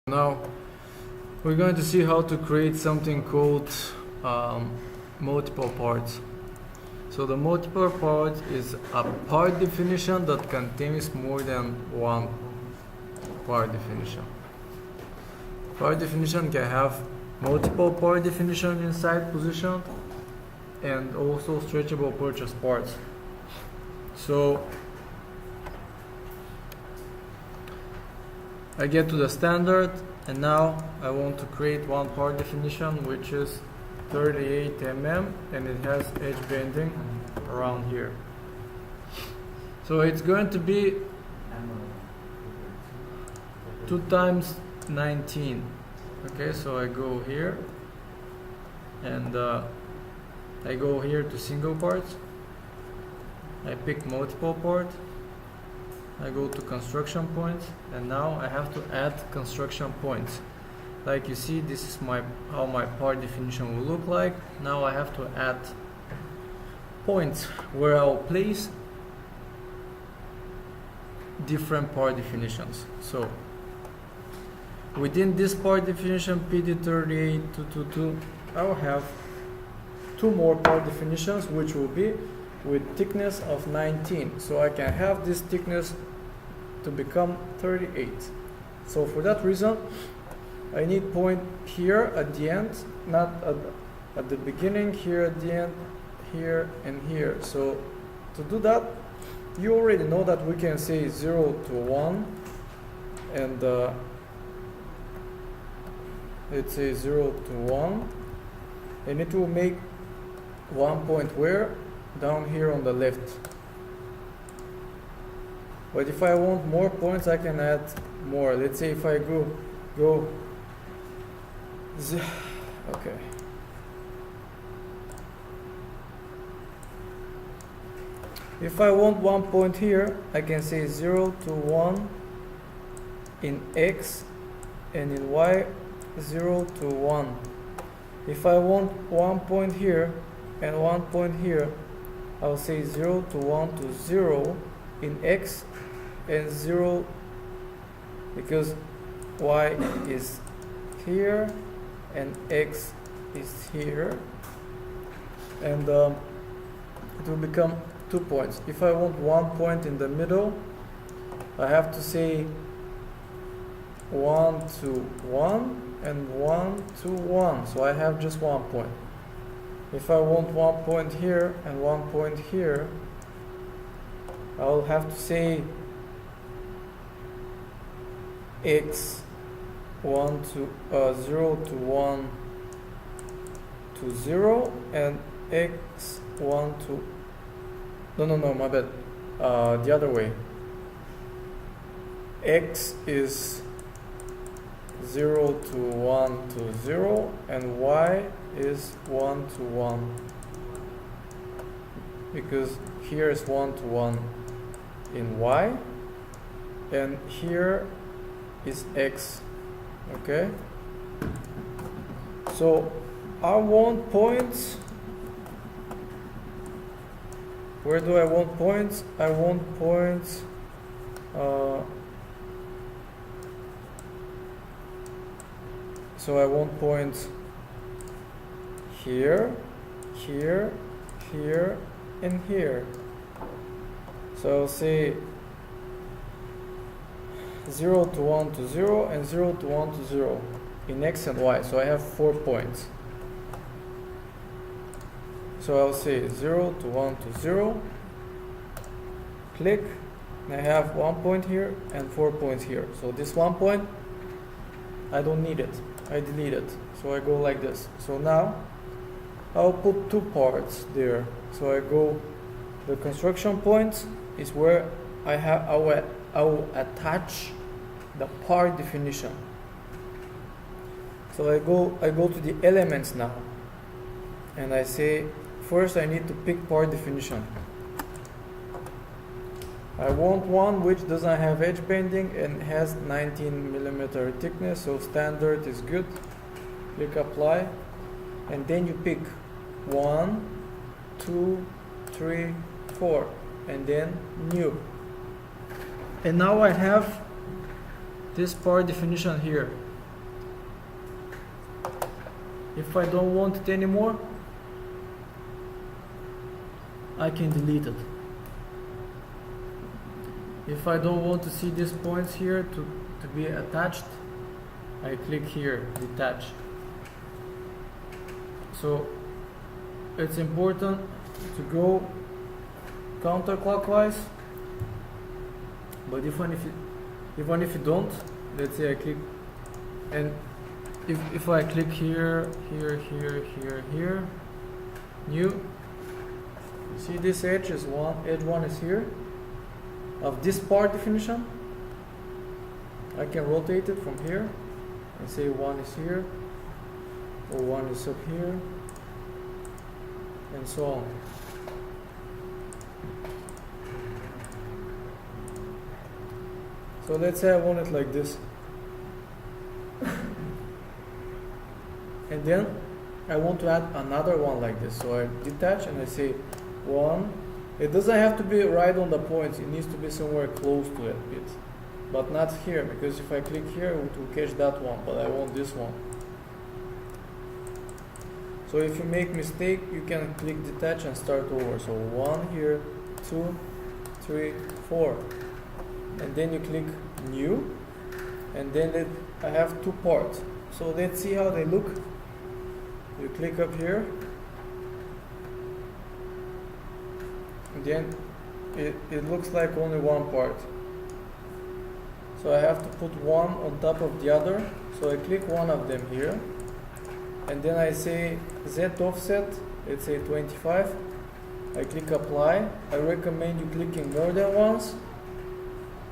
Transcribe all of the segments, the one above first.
Now we're going to see how to create something called multiple parts. So the multiple part is a part definition that contains more than one part definition. Part definition can have multiple part definitions inside position and also stretchable purchase parts. So I get to the standard, and now I want to create one part definition which is 38 mm and it has edge bending around here. So it's going to be 2 times 19. Okay, so I go here and I go here to single parts. I pick multiple part. I go to construction points, and now I have to add construction points. Like you see, this is how my part definition will look like. Now I have to add points where I'll place different part definitions. So within this part definition PD38222, I'll have 2 more part definitions which will be with thickness of 19. So I can have this thickness to become 38. So for that reason, I need point here at the end, not at the beginning, here at the end, here and here. So to do that, you already know that we can say 0 to 1, and let's say 0 to 1, and it will make 1 point where? Down here on the left. But if I want more points, I can add more. Let's say if I go okay. If I want 1 point here, I can say 0 to 1 in X, and in Y 0 to 1. If I want 1 point here and 1 point here, I'll say 0 to 1 to 0 in X and 0 because Y is here and X is here, and it will become 2 points. If I want 1 point in the middle, I have to say 1 to 1 and 1 to 1, so I have just 1 point. If I want 1 point here and 1 point here, I'll have to say X 1 to 0 to 1 to 0 and X 1 to no my bad, the other way. X is 0 to 1 to 0 and Y is 1 to 1, because here is 1 to 1 in Y and here is X. Okay, so I want points. Where do I want points? I want points so I want points here, here, here, and here. So I'll say 0 to 1 to 0 and 0 to 1 to 0 in X and Y. So I have 4 points. So I'll say 0 to 1 to 0, click, and I have 1 point here and 4 points here. So this 1 point, I don't need it. I delete it. So I go like this. So now I'll put 2 parts there. So I go, the construction point is where I will attach the part definition. So I go to the elements now, and I say first I need to pick part definition. I want one which doesn't have edge bending and has 19 millimeter thickness, so standard is good. Click apply, and then you pick 1, 2, 3, 4, and then new. And now I have this part definition here. If I don't want it anymore, I can delete it. If I don't want to see these points here to be attached, I click here, detach. So it's important to go counterclockwise, but even if you don't, let's say I click, and if I click here, new, you see this edge one is here of this part definition. I can rotate it from here and say one is here, or one is up here, and so on. So let's say I want it like this. And then I want to add another one like this. So I detach and I say one. It doesn't have to be right on the point. It needs to be somewhere close to that bit. But not here, because if I click here, it will catch that one, but I want this one. So if you make mistake, you can click detach and start over. So 1 here, 2, 3, 4. And then you click new, and then I have two parts. So let's see how they look. You click up here, and then it looks like only one part. So I have to put one on top of the other. So I click one of them here, and then I say Z offset, let's say 25. I click apply. I recommend you clicking more than once,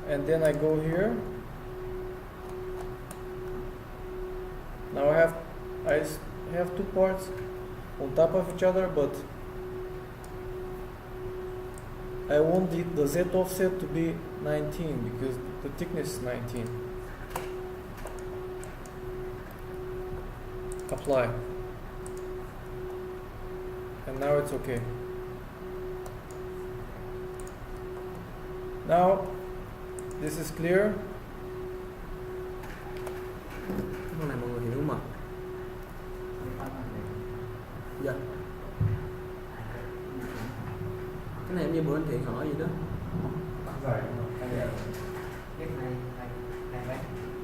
and then I go here. Now I have two parts on top of each other, but I want the Z offset to be 19 because the thickness is 19. Apply. And now it's okay. Now this is clear. Con này mọi người hiểu mà. Dạ. Cái này em như bữa anh Thiện hỏi gì đó.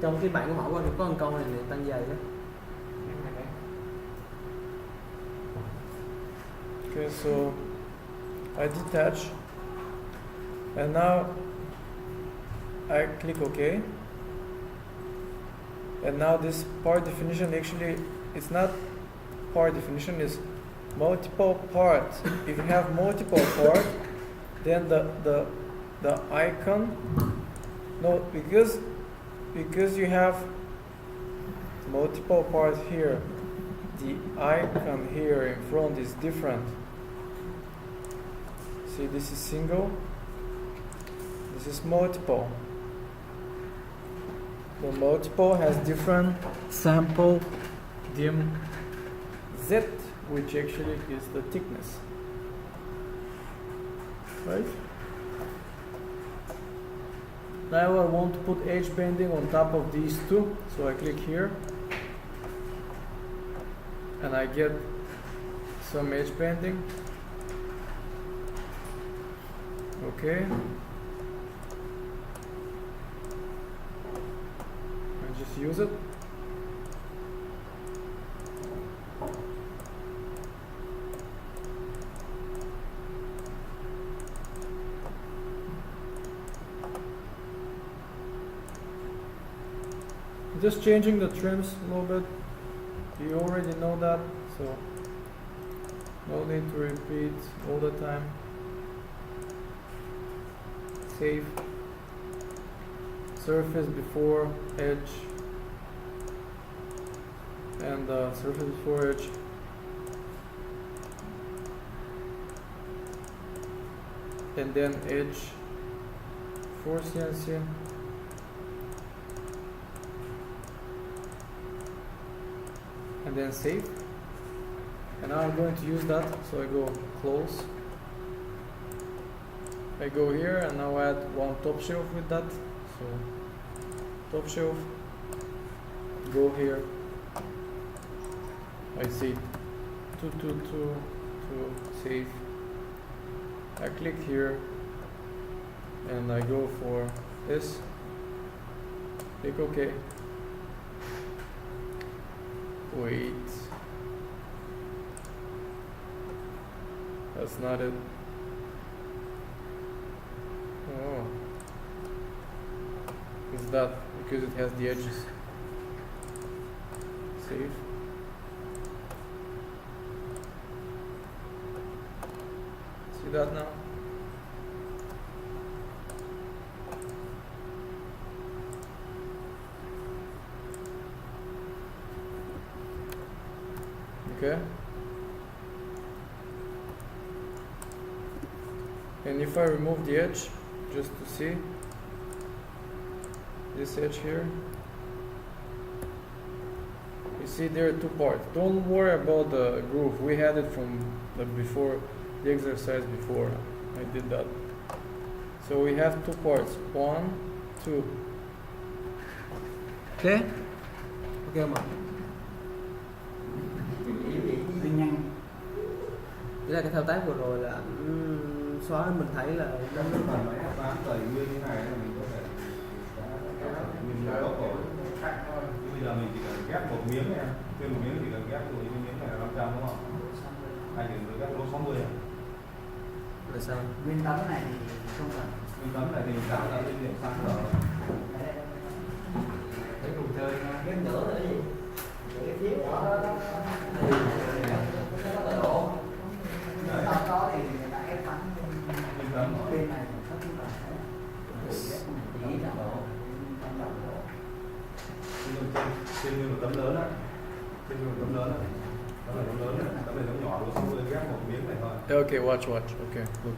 Trong cái bạn của hỏi qua có một câu này tăng dày đó. Okay, so I detach, and now I click OK. And now this part definition, actually it's not part definition, it's multiple part. If you have multiple part, then the icon, no, because you have multiple part here, the icon here in front is different. See, this is single, this is multiple. The multiple has different sample dim Z, which actually is the thickness, right? Now I want to put edge banding on top of these two, so I click here and I get some edge banding. Okay. Just use it. Just changing the trims a little bit. You already know that, so no need to repeat all the time. Save. Surface before edge, and surface before edge. And then edge for CNC. And then save. And now I'm going to use that, so I go close. I go here and now add one top shelf with that. So top shelf, go here, I say 2, 2, 2, 2, save. I click here and I go for this. Click OK. Wait. That's not it. Oh. Is that because it has the edges? Save. See that now? Okay. And if I remove the edge, just to see this edge here, you see there are two parts. Don't worry about the groove. We had it from the before, the exercise before. I did that. So we have two parts. 1, 2. Okay? Ok không ạ? Thế là cái thao tác vừa rồi là ảnh xóa mình thấy là nó phần mà ép bám cởi nguyên như này là mình có thể mình đã gốc rồi. Bây giờ mình chỉ cần ghép một miếng này, trên một miếng chỉ cần ghép rồi, cái miếng này là 500 đúng không? Hay chỉ cần ghép lỗ 60 à? là sao? Nguyên tấm này thì không cần. Nguyên tấm này thì mình tạo ra cái điểm sáng rồi. Để cùng chơi ghép nữa nữa gì? Cái phía đó đó. Đó thì người ta ép bắn bên này một thấp là chỉ là độ trên như một tấm lớn á, trên như một tấm lớn á, tấm này tấm lớn á, tấm này tấm nhỏ, lỗ 60 ghép một miếng này thôi. Okay, watch. Okay, look.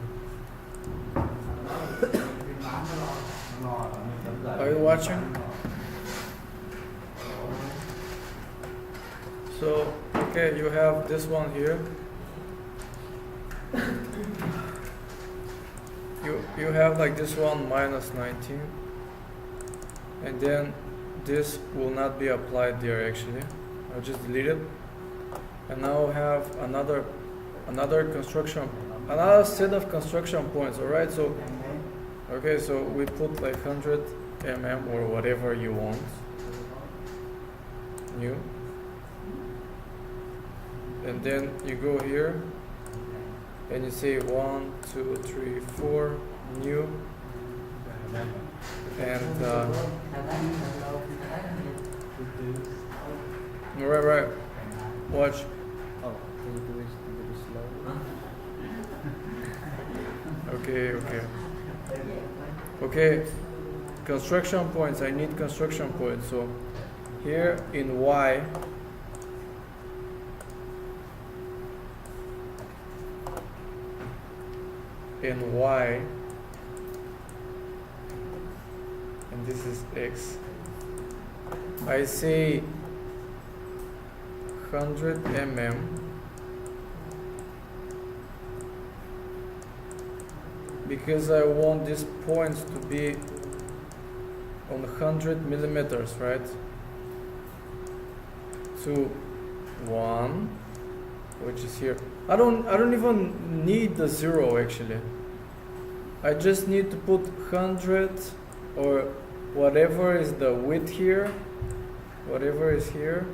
Are you watching? So, okay, you have this one here. You have like this one minus 19, and then this will not be applied there actually. I'll just delete it, and now I have another set of construction points. All right, so okay, so we put like 100 mm or whatever you want. New. And then you go here and you say 1, 2, 3, 4, new, and right. Watch. Oh, can you do it slow? Okay. Construction points. I need construction points. So here in Y. In Y, and this is X, I say 100 mm because I want these points to be on 100 millimeters, right? To 1, which is here. I don't even need the 0 actually. I just need to put 100 or whatever is the width here, whatever is here.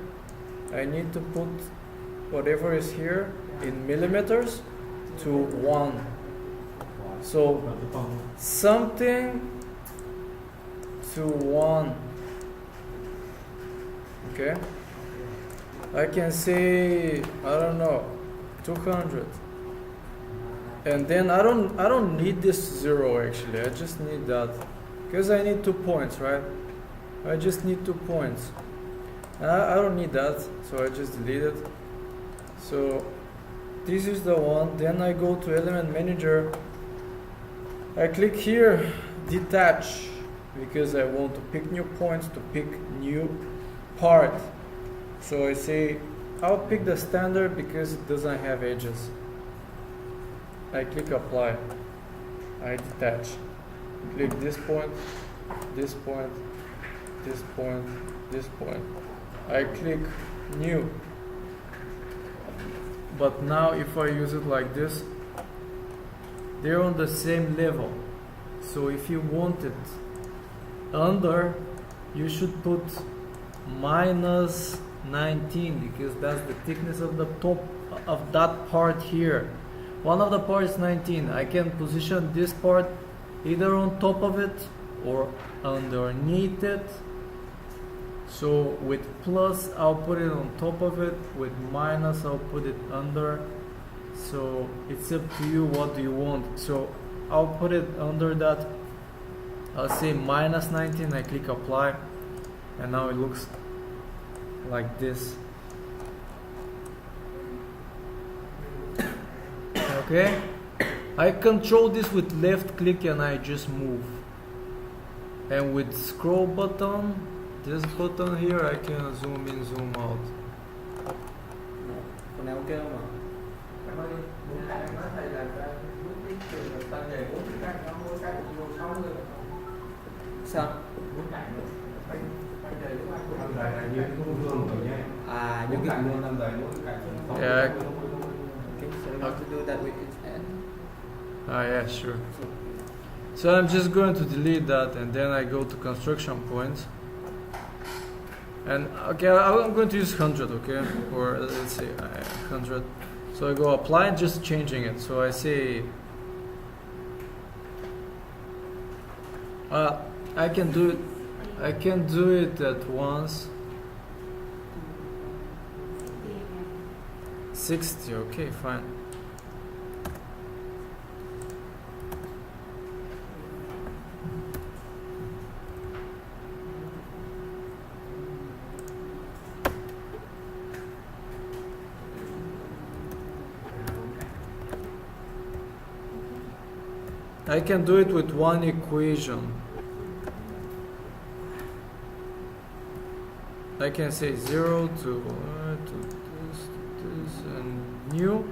I need to put whatever is here in millimeters to 1. So something to 1. Okay? I can say, I don't know, 200. And then I don't need this 0 actually. I just need that because I need 2 points, right? I just need 2 points. And I don't need that, so I just delete it. So this is the one. Then I go to Element Manager. I click here, detach, because I want to pick new points, to pick new part. So I say I'll pick the standard because it doesn't have edges. I click apply. I detach. Click this point, this point, this point, this point. I click new. but now if I use it like this, they're on the same level. So if you want it under, you should put minus 19, because that's the thickness of the top of that part here. One of the parts is 19. I can position this part either on top of it or underneath it. So with plus, I'll put it on top of it. With minus, I'll put it under. So it's up to you, what do you want. So I'll put it under that. I'll say minus 19, I click apply, and now it looks like this. Okay, I control this with left click and I just move. And with scroll button, this button here, I can zoom in, zoom out. Còn này ok không ạ? Cảm ơn. Em nói thầy là bước tiếp từ ta về 4 cái nó mỗi cái vô 60. Sao? 4 cái nữa. Bây giờ lúc anh Năm dài là như cái gương rồi nhé. À, Những những cạnh cái luôn, năm dài mỗi cạnh. Yeah. Okay, so we have to do that with each end. Ah, yeah, sure. So I'm just going to delete that, and then I go to construction point. And okay, I'm going to use 100, okay, or let's say 100. So I go apply, just changing it. So I say I can do it. I can do it at once. 60, okay, fine. I can do it with one equation. I can say 0 to this and new.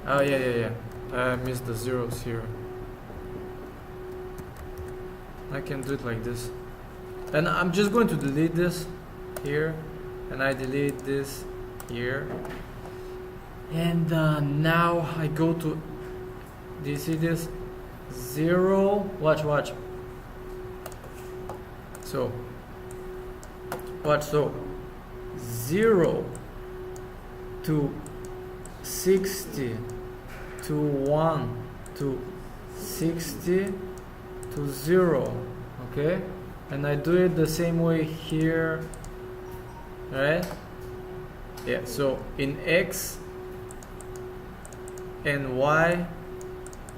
Oh yeah. I missed the zeros here. I can do it like this. And I'm just going to delete this here, and I delete this here. And now I go to, do you see this? 0, watch. So, watch, so 0 to 60 to 1 to 60 to 0, okay? And I do it the same way here, right? Yeah, so in X and Y,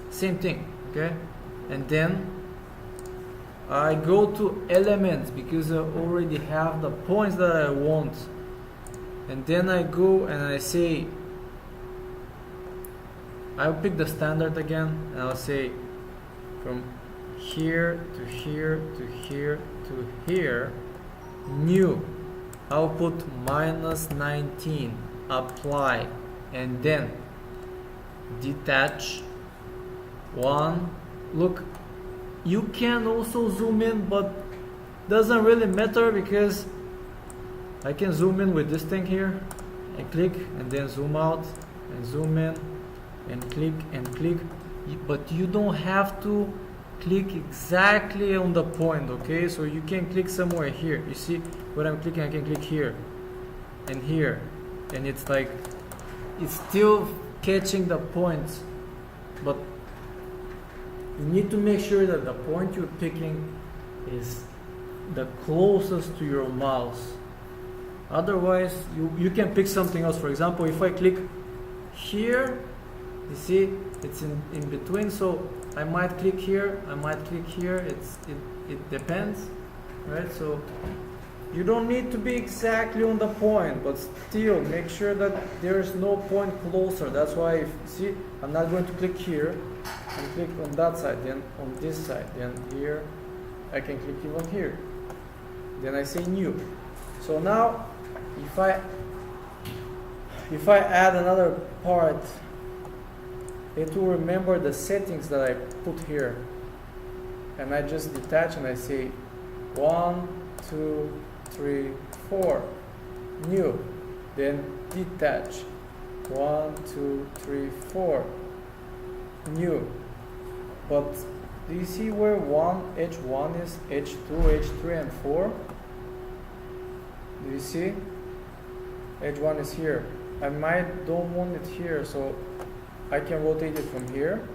same thing, okay? And then I go to elements because I already have the points that I want. And then I go and I say, I'll pick the standard again, and I'll say from here to here to here to here, new. I'll put minus 19, apply, and then detach. One, look, you can also zoom in, but doesn't really matter because I can zoom in with this thing here and click, and then zoom out and zoom in and click, but you don't have to click exactly on the point, okay? So you can click somewhere here. You see what I'm clicking? I can click here and here, and it's like it's still catching the points, but you need to make sure that the point you're picking is the closest to your mouse. Otherwise, you can pick something else. For example, if I click here, you see it's in between, so I might click here, I might click here. It depends, right? So you don't need to be exactly on the point, but still make sure that there's no point closer. That's why, see, I'm not going to click here and click on that side, then on this side, then here. I can click even here. Then I say new. So now, if I add another part, it will remember the settings that I put here. And I just detach and I say 1, 2, 3, 4. New. Then detach. 1, 2, 3, 4. New. But do you see where H1 is, H2, H3, and 4? Do you see? H1 is here. I don't want it here, so I can rotate it from here.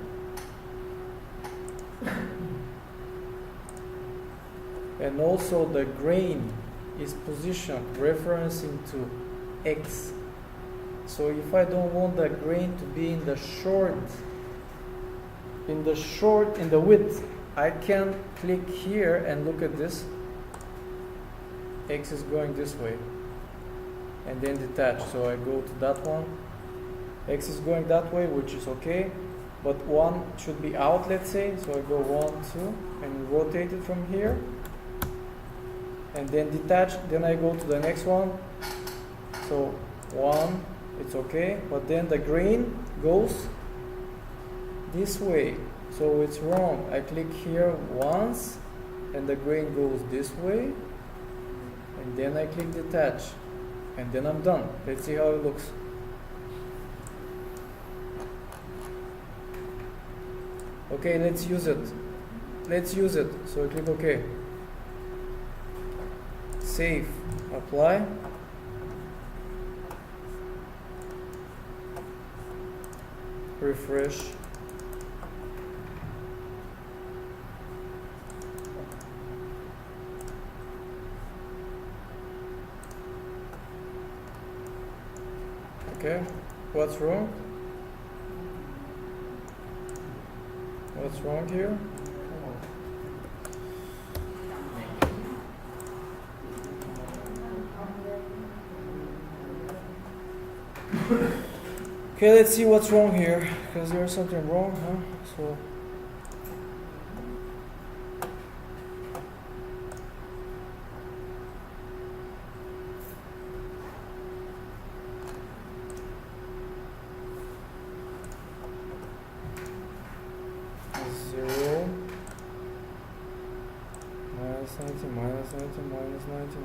And also the grain is positioned referencing to X. So if I don't want the grain to be in the width, I can click here and look at this. X is going this way. And then detach. So I go to that one. X is going that way, which is okay. But 1 should be out, let's say. So I go 1, 2, and rotate it from here. And then detach. Then I go to the next one. So 1, it's okay. But then the grain goes this way. So it's wrong. I click here once, and the grain goes this way. And then I click detach. And then I'm done. Let's see how it looks. Okay, let's use it. So I click OK. Save. Apply. Refresh. Okay, what's wrong? What's wrong here? Okay, let's see what's wrong here, because there's something wrong, huh? So minus 19,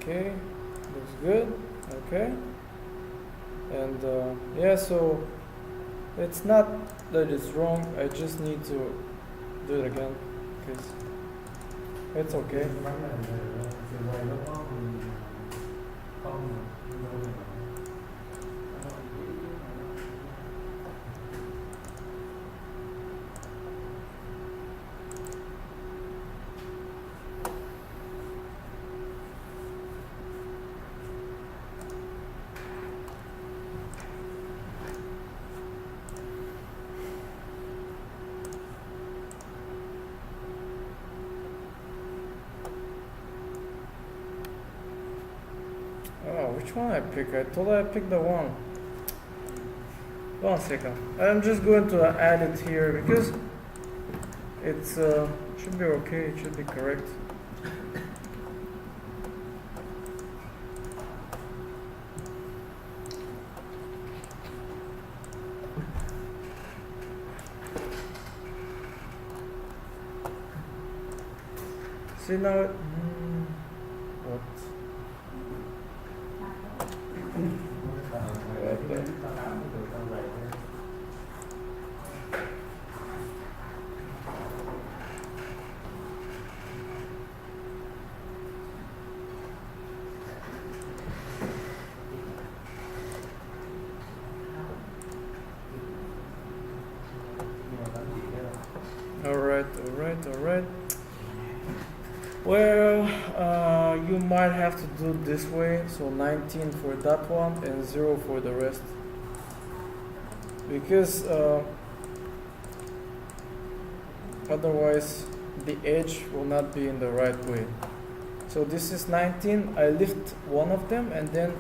okay, looks good, okay, and yeah, so it's not that it's wrong, I just need to do it again, because it's okay. Oh, which one I pick? I thought I picked the one. 1 second. I'm just going to add it here because it's should be okay. It should be correct. See now. What? All right. Well, you might have to do it this way. So 19 for that one and 0 for the rest. Because otherwise the edge will not be in the right way. So this is 19. I lift one of them and then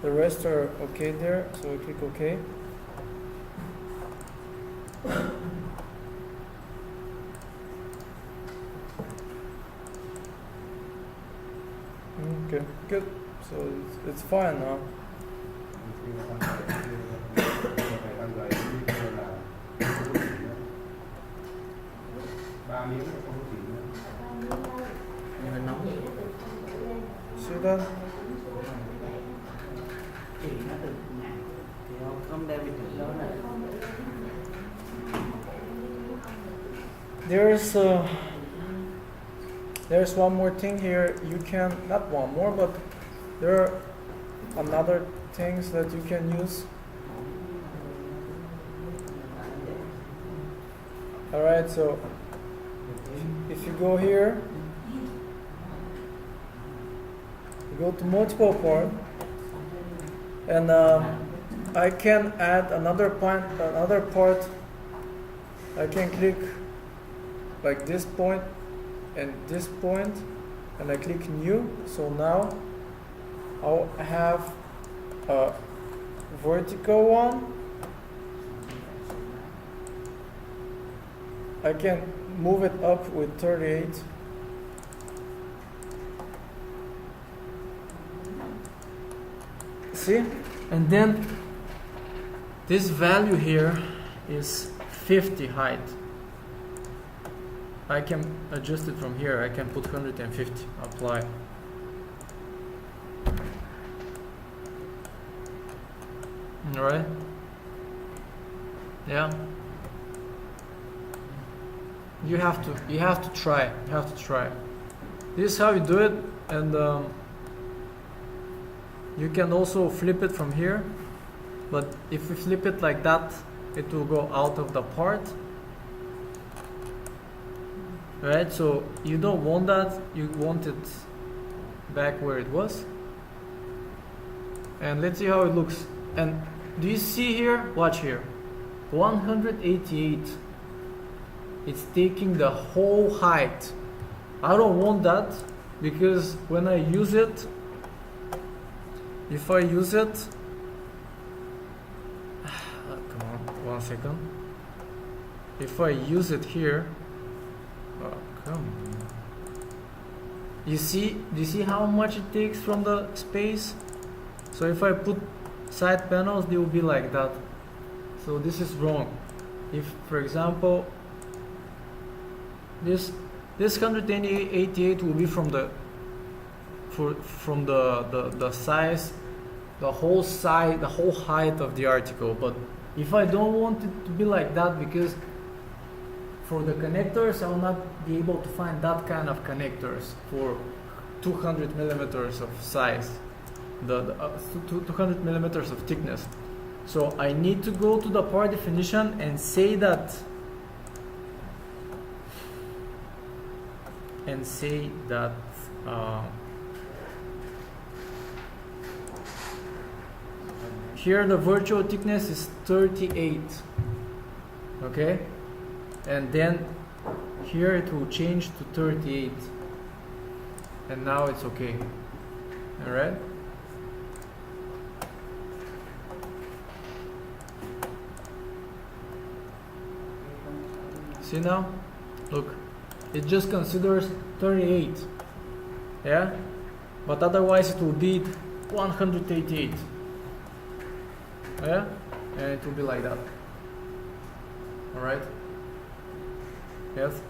the rest are okay there. So I click OK. Okay, good. So it's fine now. that. Chỉ nó từ ngàn thì không đem đi thử đó này. There's one more thing here. You can, not one more, but there are another things that you can use. Alright, so if you go here, you go to multiple part, and I can add another part. I can click like this point and this point, and I click new. So now I'll have a vertical one. I can move it up with 38. See? And then this value here is 50 height. I can adjust it from here. I can put 150, apply. Alright? Yeah. You have to try. This is how you do it, and you can also flip it from here. But if we flip it like that, it will go out of the part. Right? So you don't want that. You want it back where it was. And let's see how it looks. And do you see here? Watch here. 188. It's taking the whole height. I don't want that, because when I use it, if I use it, come on, 1 second. If I use it here, oh, come on. Do you see how much it takes from the space? So if I put side panels, they will be like that. So this is wrong. If, for example, this 188 will be from the size, the whole height of the article. But if I don't want it to be like that, because for the connectors I will not be able to find that kind of connectors for 200 millimeters of size, the 200 millimeters of thickness. So I need to go to the part definition and say that. Here the virtual thickness is 38, okay, and then here it will change to 38, and now it's okay. All right. See now? Look. It just considers 38, yeah, but otherwise it will be 188, yeah, and it will be like that. All right. Yes.